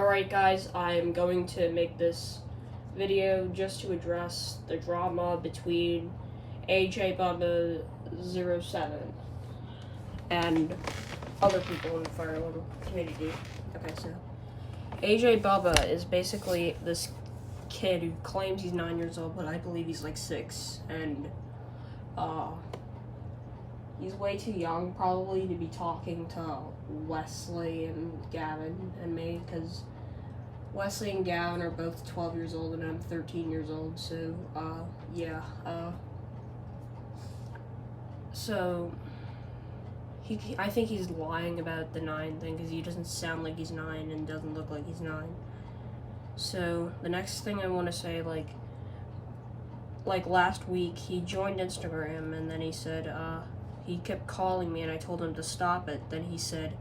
Alright guys, I'm going to make this video just to address the drama between AJBubba07 and other people in the Fire Emblem community. Okay, so AJBubba is basically this kid who claims he's 9 years old, but I believe he's like 6, and he's way too young probably to be talking to Wesley and Gavin and me, because Wesley and Gavin are both 12 years old and I'm 13 years old, so yeah. So I think he's lying about the 9 thing, because he doesn't sound like he's 9 and doesn't look like he's 9. So the next thing I want to say, like last week he joined Instagram, and then he said he kept calling me and I told him to stop it. Then he said,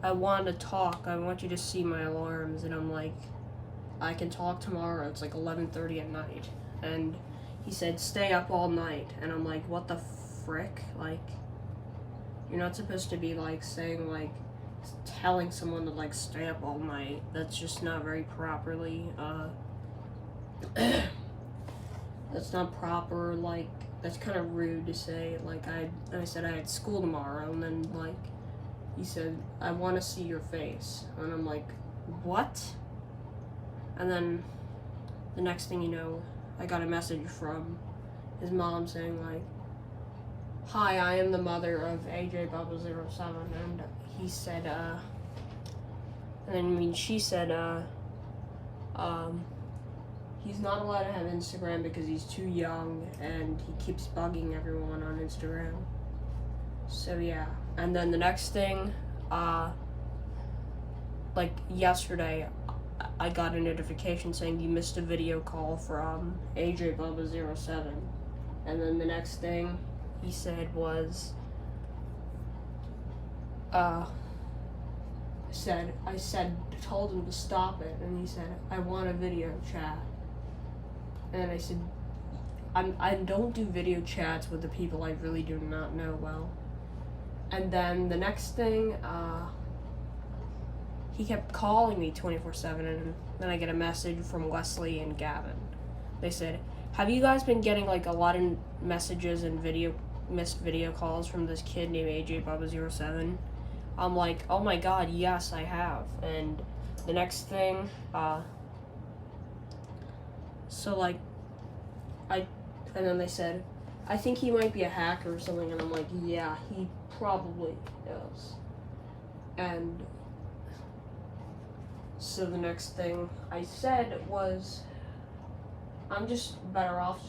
I want to talk, I want you to see my alarms, and I'm like, I can talk tomorrow, it's like 11:30 at night. And he said, stay up all night, and I'm like, what the frick? Like, you're not supposed to be like saying, like, telling someone to like stay up all night. That's just not very properly that's not proper. Like, that's kind of rude to say. Like, I said I had school tomorrow, and then like he said, I want to see your face, and I'm like, what? And then the next thing you know, I got a message from his mom saying like, hi, I am the mother of AJBubba07, and he said, and then she said, he's not allowed to have Instagram because he's too young, and he keeps bugging everyone on Instagram. So yeah. And then the next thing, like yesterday, I got a notification saying you missed a video call from AJBubba07. And then the next thing he said was, told him to stop it, and he said, I want a video chat. And I said, I don't do video chats with the people I really do not know well. And then the next thing, he kept calling me 24/7, and then I get a message from Wesley and Gavin. They said, have you guys been getting like a lot of messages and missed video calls from this kid named AJBubba07? I'm like, oh my god, yes, I have. And the next thing, so like, and then they said, I think he might be a hacker or something, and I'm like, yeah, he probably is. And so the next thing I said was, I'm just better off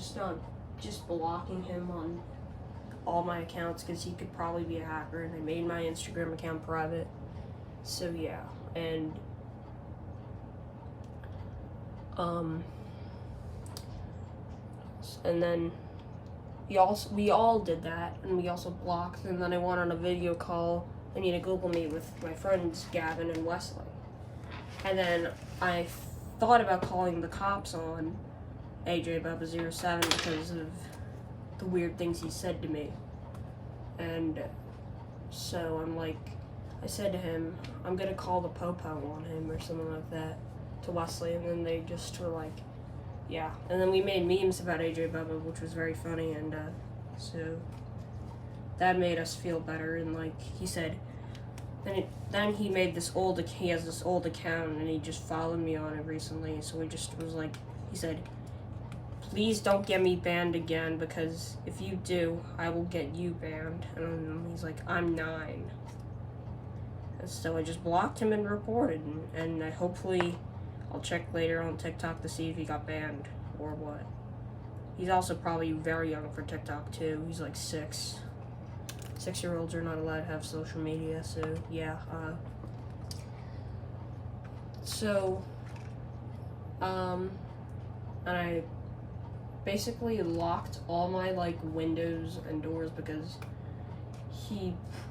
just blocking him on all my accounts, because he could probably be a hacker, and I made my Instagram account private. So yeah. And and then we all did that, and we also blocked, and then I went on a video call. I need a Google Meet with my friends Gavin and Wesley. And then I thought about calling the cops on AJBubba07 because of the weird things he said to me. And so I'm like, I said to him, I'm gonna call the Popo on him or something like that, to Wesley, and then they just were like, yeah. And then we made memes about AJBubba, which was very funny, and so that made us feel better. And like he said, then he made this he has this old account, and he just followed me on it recently, so we just was like, he said, please don't get me banned again, because if you do, I will get you banned. And he's like, I'm 9. And so I just blocked him and reported, and I hopefully I'll check later on TikTok to see if he got banned or what. He's also probably very young for TikTok too. He's like 6. 6-year-olds are not allowed to have social media, so yeah. And I basically locked all my like windows and doors, because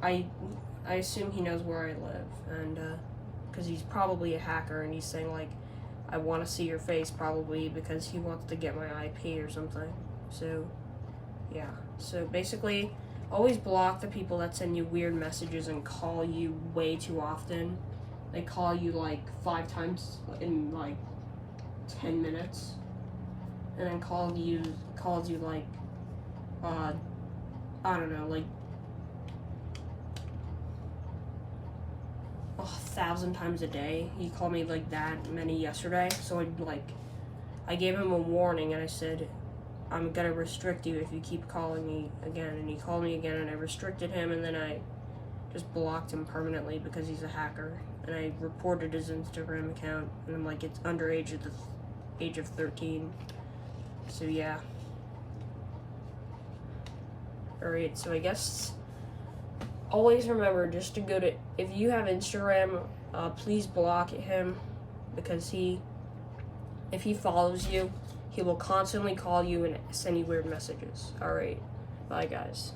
I assume he knows where I live, and because he's probably a hacker, and he's saying like, I want to see your face, probably because he wants to get my IP or something. So yeah, so basically always block the people that send you weird messages and call you way too often, they call you like 5 times in like 10 minutes, and then calls you like I don't know, like 1,000 times a day. He called me like that many yesterday, so I gave him a warning and I said, I'm gonna restrict you if you keep calling me again. And he called me again and I restricted him, and then I just blocked him permanently because he's a hacker. And I reported his Instagram account, and I'm like, it's underage at the age of 13. So yeah. Alright, so I guess always remember just to go to, if you have Instagram, please block him, because if he follows you, he will constantly call you and send you weird messages. Alright, bye guys.